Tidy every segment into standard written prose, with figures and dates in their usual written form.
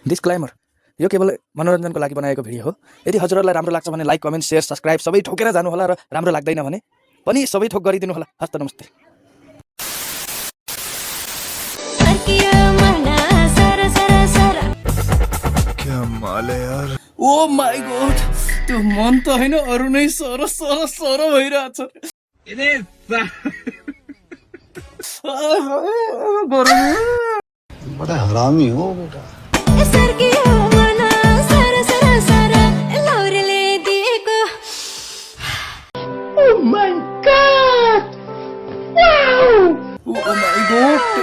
Disclaimer, यो केवल मनोरञ्जनको लागि बनाएको भिडियो हो। यदि हजुरहरूलाई राम्रो लाग्छ भने लाइक, कमेन्ट, शेयर, सब्स्क्राइब सबै ठोकेर जानु होला र राम्रो लाग्दैन भने पनि सबै ठोक गरिदिनु होला। हस्त नमस्ते। क्या माल है यार। ओ माय गॉड, त्यो मन त हैन अरु नै सर सर सर भइरहेछ। बड़ा हरामी हो बेटा।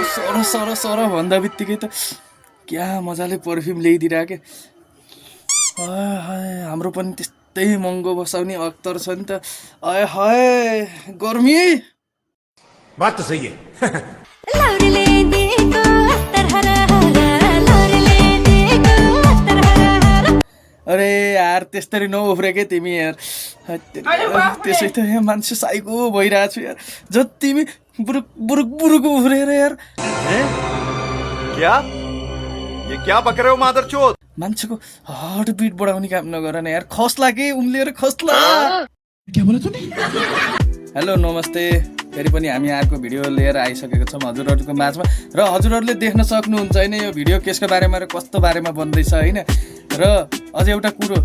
सर सर सर भन्दा बित्तिकै त क्या मजाले पर्फ्युम ल्याइदिरहेको के। हाम्रो पनि त्यस्तै महँगो बसाउने अख्तर छ नि त। आय हाय गर्मी। बात तो सही है। अरे यार त्यस्तरी नउफ्रे के तिमी यार। त्यसै त यहाँ मान्छे साइको भइरहेको छु यार। जति तिमी बुरुक बुरुक बुरुक उफ्रेर यार। क्या ये क्या बक रहे हो मादरचोद। मान्छेको हार्ट बिट बढाउने काम नगर न यार। खस्ला के उम्लिएर खस्ला। क्या बोला तूने? हेलो नमस्ते, फेरि पनि हामी अर्को भिडियो लिएर आइसकेको छौँ हजुरहरूको माझमा। र हजुरहरूले देख्न सक्नुहुन्छ होइन यो भिडियो केसको बारेमा र कस्तो बारेमा बन्दैछ होइन। र अझ एउटा कुरो,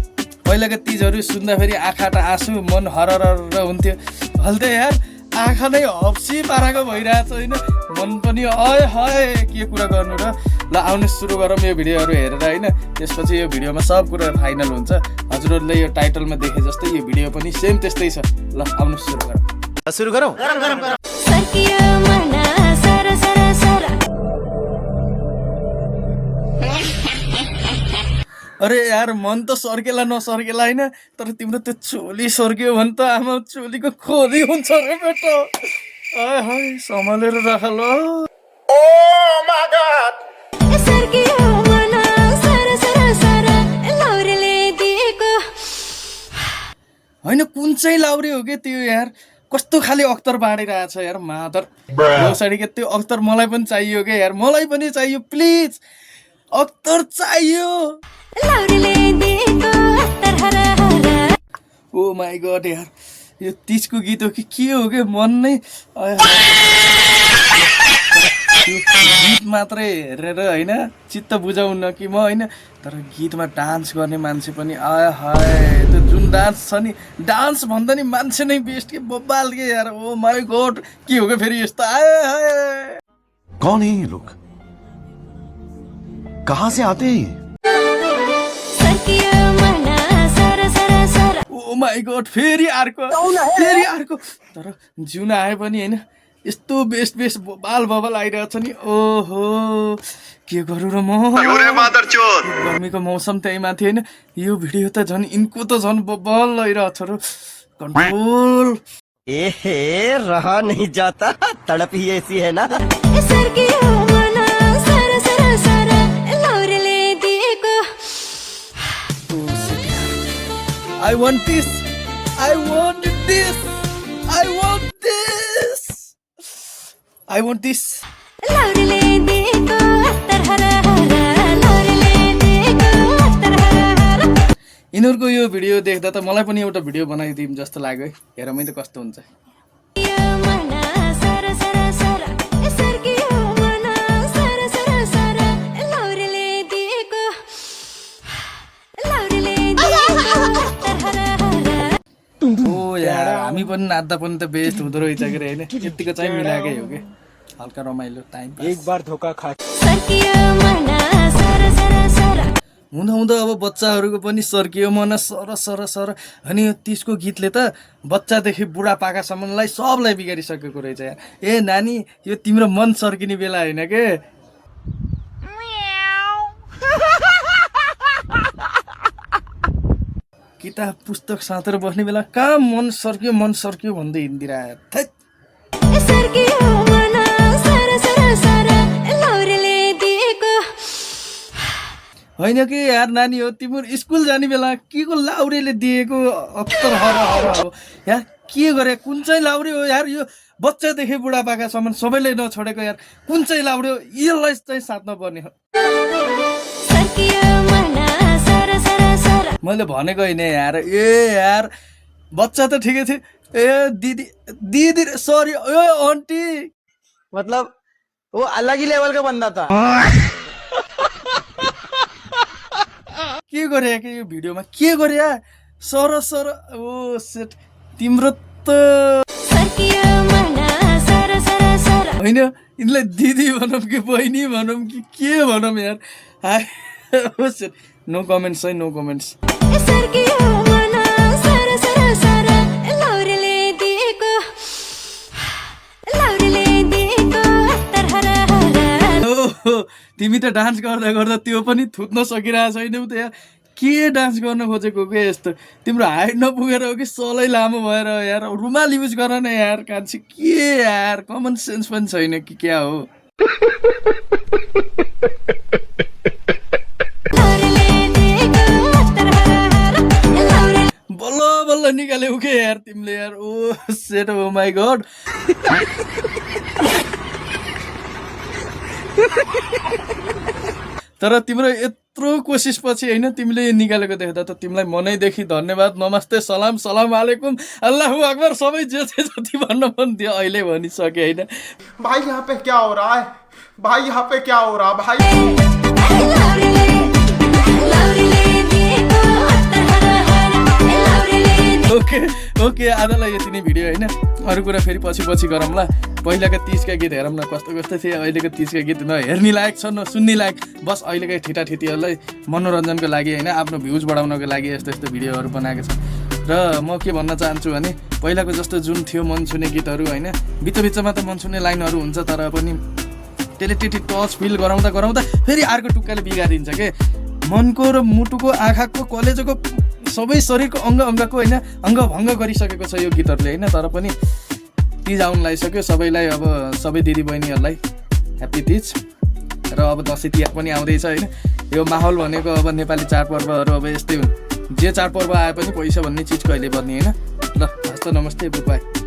पहिलाका तिजहरू सुन्दाखेरि आँखा त आँसु मन हरर हुन्थ्यो। हल्दै यार आँखा नै हप्सी पाराको भइरहेछ होइन। मन पनि आय हाय के कुरा गर्नु र। ल आउनु सुरु गरौँ यो भिडियोहरू हेरेर होइन। त्यसपछि यो भिडियोमा सब कुरा फाइनल हुन्छ। हजुरहरूले यो टाइटलमा देखे जस्तै यो भिडियो पनि सेम त्यस्तै छ। ल आउनु सुरु गरौँ। शुरू करो। अरे यार मन त सर्केला नसर्केला होइन, तर तिम्रो त्यो चोली सर्क्यो भने त आमा चोलीको खोली हुन्छ रे बेटा। आय हाय सम्हालेर राख ल। होइन कुन चाहिँ लाउरे हो कि त्यो यार। कस्तो खाले अख्तर बाँडिरहेछ यार मादर साडी के। त्यो अख्तर मलाई पनि चाहियो क्या यार। मलाई पनि चाहियो प्लिज, अख्तर चाहियो। ओ माई गॉड यार, यो तीजको गीत हो कि के हो कि मन नै गीत मात्रै हेरेर होइन चित्त बुझाउन कि म होइन। तर गीतमा डान्स गर्ने मान्छे पनि आय हाय। त्यो जुन डान्स छ नि, डान्स भन्दा नि मान्छे नै बेस्ट के बब्बाल के यार। ओ माई गॉड के हो कि फेरि यस्तो। आय हाय कौन है ये लोग, कहाँ से आते हैं? ओ माई गॉड फेरि अर्को तर जुन आए पनि होइन यस्तो बेस्ट बेस्ट बबाल बबाल आइरहेछ नि। ओहो के गरौँ र म। गर्मीको मौसम त्यही माथि होइन। यो भिडियो त झन् यिनको त झन् बबाल लैरहेछ र। कन्ट्रोल एहे रहा नहीं जाता, तड़प ही ऐसी है ना। I want this. I want this. I want this. I want this. यिनीहरूको यो भिडियो देख्दा त मलाई पनि एउटा भिडियो बनाइदिउँ जस्तो लाग्यो है। हेरौँ है त कस्तो हुन्छ। ओ यार हामी पनि नाच्दा पनि त बेस्ट हुँदो रहेछ के होइन। यतिको चाहिँ मिलाएकै हो कि हल्का रमाइलो टाइम। एक बार धोखा खा हुँदा हुँदा अब बच्चाहरूको पनि सर्कियो मन सर सर सर। अनि यो तीजको गीतले त बच्चादेखि बुढा पाकासम्मलाई सबलाई बिगारिसकेको रहेछ यार। ए नानी यो तिम्रो मन सर्किने बेला होइन के। किताब पुस्तक साँतेर बस्ने बेला कहाँ मन सर्क्यो भन्दै हिँडिदिरहेको। होइन कि यार नानी हो तिम्रो स्कुल जाने बेला के को लाउरेले दिएको अख्तर हर हो यार। के गरे कुन चाहिँ लाउरे हो यार। यो बच्चादेखि बुढापाकासम्म सबैले नछोडेको यार। कुन चाहिँ लाउरे हो यसलाई चाहिँ साध्न पर्ने हो। मैले भनेको होइन यार ए यार बच्चा त ठिकै थियो ए दिदी दिदी सरी ए आन्टी मतलब वो अलग ही लेवल का बंदा था। के गरे के यो भिडियोमा के गरे सर सर ओ सेट तिम्रो त होइन यिनलाई दिदी भनौँ कि बहिनी भनौँ कि के भनौँ यार हाय ओ सेट नो कमेन्ट्स है नो कमेन्ट्स तिमी त डान्स गर्दा गर्दा त्यो पनि थुत्न सकिरहेको छैनौ त यार के डान्स गर्न खोजेको के यस्तो तिम्रो हाइट नपुगेर हो कि सलै लामो भएर यार रुमाल युज गर न यार कान्छी के यार कमन सेन्स पनि छैन कि क्या हो बल्ल बल्ल निकाल्यौ के यार तिमीले यार ओ सेट ओ माई गॉड तर तिम्रो यत्रो कोसिस पछि होइन तिमीले निकालेको देख्दा त तिमीलाई मनैदेखि धन्यवाद नमस्ते सलाम सलाम आलेकुम अल्लाहु अकबर सबै जे जति भन्न मन थियो अहिले भनिसके होइन भाई यहाँ पे क्या हो रहा है भाई यहाँ पे क्या हो रहा भाई ओके ओके आजलाई यति नै भिडियो होइन अरू कुरा फेरि पछि गरौँला पहिलाको 30 का गीत हेरौँ न कस्तो कस्तो थियो अहिलेको 30 का गीत न हेर्ने लायक छ न सुन्ने लायक बस अहिलेकै ठिटाठिटीहरूलाई मनोरञ्जनको लागि होइन आफ्नो भ्युज बढाउनको लागि यस्तो यस्तो भिडियोहरू बनाएको छ र म के भन्न चाहन्छु भने पहिलाको जस्तो जुन थियो मन छुने गीतहरू होइन बिचमा त मन छुने लाइनहरू हुन्छ तर पनि त्यसले त्यति टच फिल गराउँदा फेरि अर्को टुक्काले बिगारिदिन्छ के मनको र मुटुको आँखाको कलेजोको सबै शरीरको अङ्गको होइन अङ्गभङ्ग गरिसकेको छ यो गीतहरूले होइन तर पनि तिज आउन लागिसक्यो सबैलाई अब सबै दिदीबहिनीहरूलाई ह्याप्पी तिज र अब दसैँ तिहार पनि आउँदैछ होइन यो माहौल भनेको अब नेपाली चाडपर्वहरू अब यस्तै हुन् जे चाडपर्व आए पनि पैसा भन्ने चिज कहिले पर्ने होइन ल हस्त नमस्ते गुड बाई